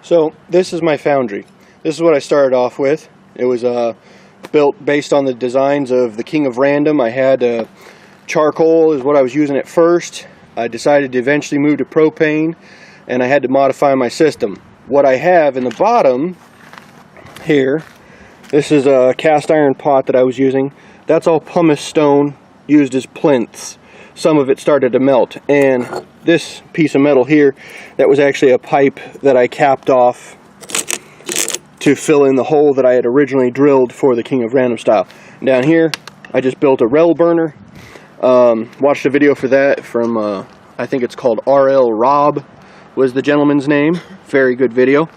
So this is my Foundry. This is what I started off with. It was built based on the designs of the King of Random. I had charcoal is what I was using at first. I decided to eventually move to propane, and I had to modify my system. What I have in the bottom here, this is a cast iron pot that I was using. That's all pumice stone used as plinths. Some of it started to melt, and this piece of metal here, that was actually a pipe that I capped off to fill in the hole that I had originally drilled for the King of Random style. Down here I just built a rail burner. Watched a video for that from I think it's called RL Rob was the gentleman's name. Very good video.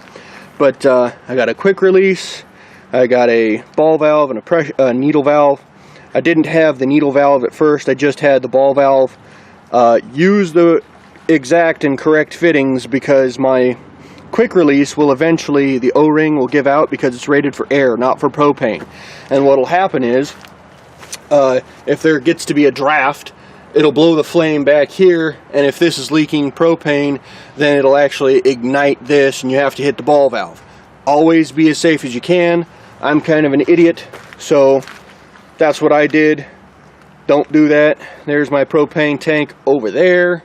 But I got a quick release, I got a ball valve and a needle valve. I didn't have the needle valve at first, I just had the ball valve. Use the exact and correct fittings because my quick release will eventually, the O-ring will give out because it's rated for air, not for propane. And what will happen is, if there gets to be a draft, it'll blow the flame back here, and if this is leaking propane, then it'll actually ignite this and you have to hit the ball valve. Always be as safe as you can. I'm kind of an idiot, so that's what I did. Don't do that. There's my propane tank over there.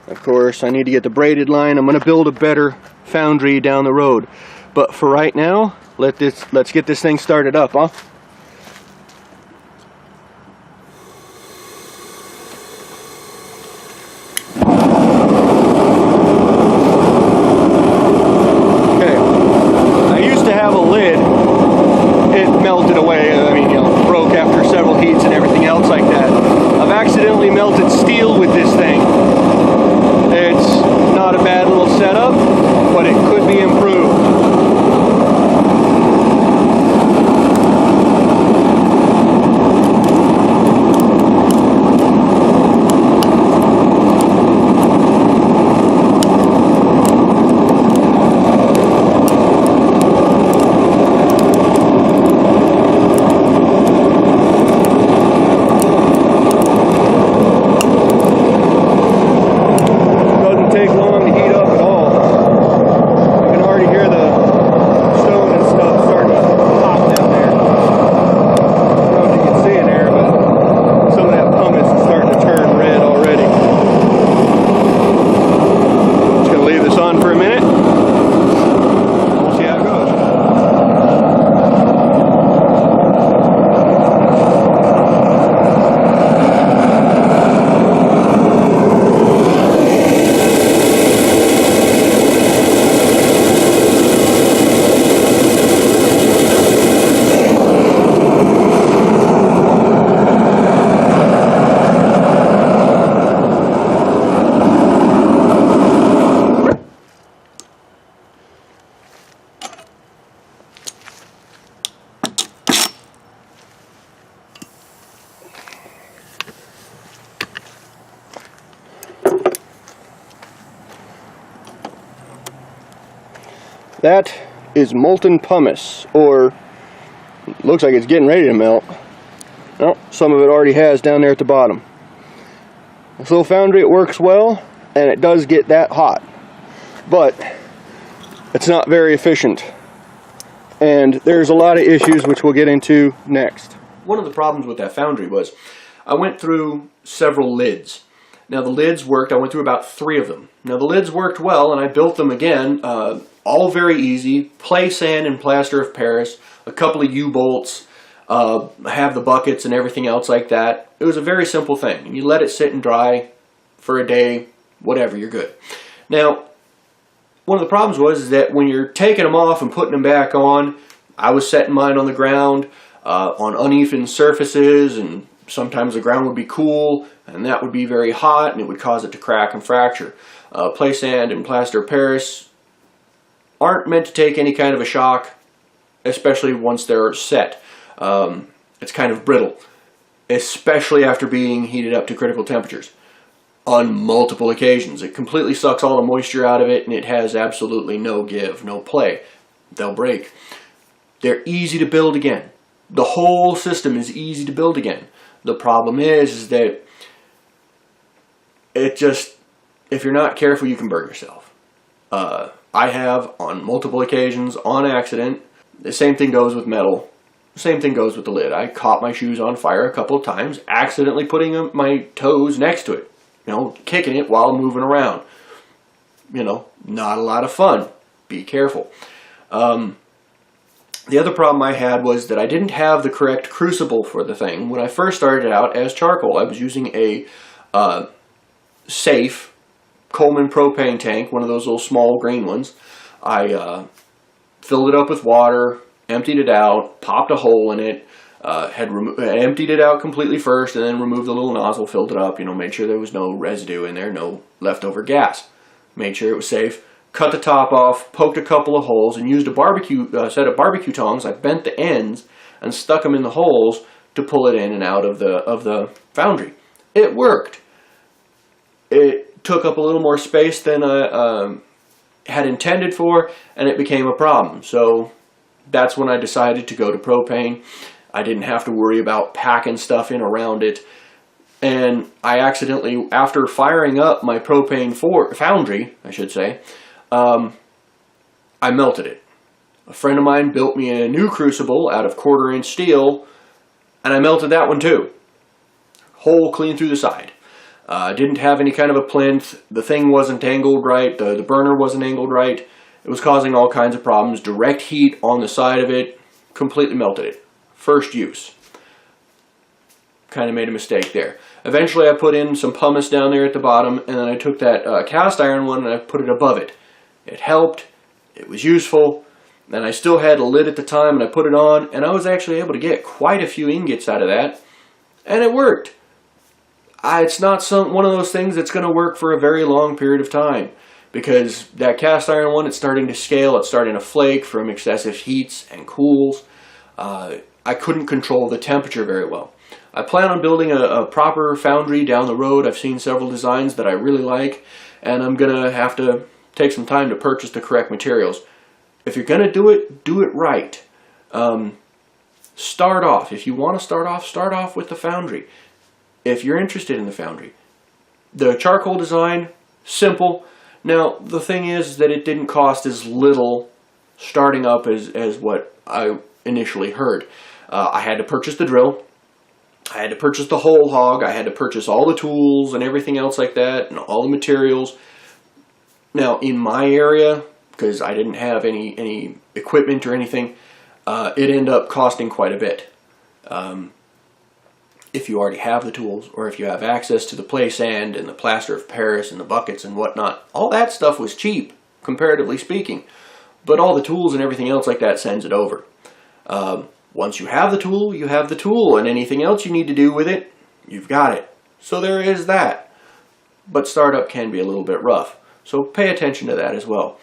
Of course, I need to get the braided line. I'm going to build a better Foundry down the road. But for right now, let's get this thing started up, huh? Okay. I used to have a lid. It melted away. I mean, broke after several heats and everything else like that. I've accidentally melted steel with this thing. It's not a bad little setup, but it could be improved. That is molten pumice, or looks like it's getting ready to melt. Well, some of it already has down there at the bottom. This little Foundry, it works well, and it does get that hot, but it's not very efficient. And there's a lot of issues which we'll get into next. One of the problems with that Foundry was I went through several lids. Now the lids worked, I went through about 3 of them. Now the lids worked well, and I built them again, all very easy. Play sand and plaster of Paris, a couple of U-bolts, have the buckets and everything else like that. It was a very simple thing. And you let it sit and dry for a day, whatever, you're good. Now, one of the problems was that when you're taking them off and putting them back on, I was setting mine on the ground, on uneven surfaces, and sometimes the ground would be cool, and that would be very hot, and it would cause it to crack and fracture. Play sand and plaster of Paris aren't meant to take any kind of a shock, especially once they're set. It's kind of brittle, especially after being heated up to critical temperatures on multiple occasions. It completely sucks all the moisture out of it, and it has absolutely no give, no play. They'll break. They're easy to build again. The whole system is easy to build again. The problem is that it just, if you're not careful, you can burn yourself. I have on multiple occasions, on accident. The same thing goes with metal. Same thing goes with the lid. I caught my shoes on fire a couple of times, accidentally putting my toes next to it. You know, kicking it while moving around. You know, not a lot of fun. Be careful. The other problem I had was that I didn't have the correct crucible for the thing. When I first started out as charcoal, I was using a safe Coleman propane tank, one of those little small green ones. I filled it up with water, emptied it out, popped a hole in it, emptied it out completely first, and then removed the little nozzle, filled it up, you know, made sure there was no residue in there, no leftover gas. Made sure it was safe, cut the top off, poked a couple of holes, and used a set of barbecue tongs. I bent the ends and stuck them in the holes to pull it in and out of the Foundry. It worked. It took up a little more space than I had intended for, and it became a problem. So that's when I decided to go to propane. I didn't have to worry about packing stuff in around it. And I accidentally, after firing up my propane Foundry, I should say, I melted it. A friend of mine built me a new crucible out of 1/4-inch steel, and I melted that one too. Hole clean through the side. Didn't have any kind of a plinth. The thing wasn't angled right. The burner wasn't angled right. It was causing all kinds of problems. Direct heat on the side of it. Completely melted it. First use. Kind of made a mistake there. Eventually I put in some pumice down there at the bottom, and then I took that cast iron one and I put it above it. It helped. It was useful. And I still had a lid at the time, and I put it on, and I was actually able to get quite a few ingots out of that. And it worked. It's not one of those things that's going to work for a very long period of time, because that cast iron one, it's starting to scale, it's starting to flake from excessive heats and cools. I couldn't control the temperature very well. I plan on building a proper Foundry down the road. I've seen several designs that I really like, and I'm going to have to take some time to purchase the correct materials. If you're going to do it right. Start off. If you want to start off with the Foundry. If you're interested in the Foundry. The charcoal design, simple. Now, the thing is that it didn't cost as little starting up as what I initially heard. I had to purchase the drill. I had to purchase the whole hog. I had to purchase all the tools and everything else like that, and all the materials. Now, in my area, because I didn't have any equipment or anything, it ended up costing quite a bit. If you already have the tools, or if you have access to the play sand and the plaster of Paris and the buckets and whatnot, all that stuff was cheap, comparatively speaking. But all the tools and everything else like that sends it over. Once you have the tool, you have the tool, and anything else you need to do with it, you've got it. So there is that. But startup can be a little bit rough. So pay attention to that as well.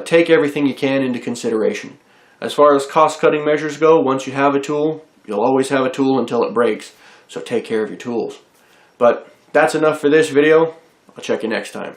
Take everything you can into consideration. As far as cost-cutting measures go, once you have a tool, you'll always have a tool until it breaks. So take care of your tools. But that's enough for this video. I'll check you next time.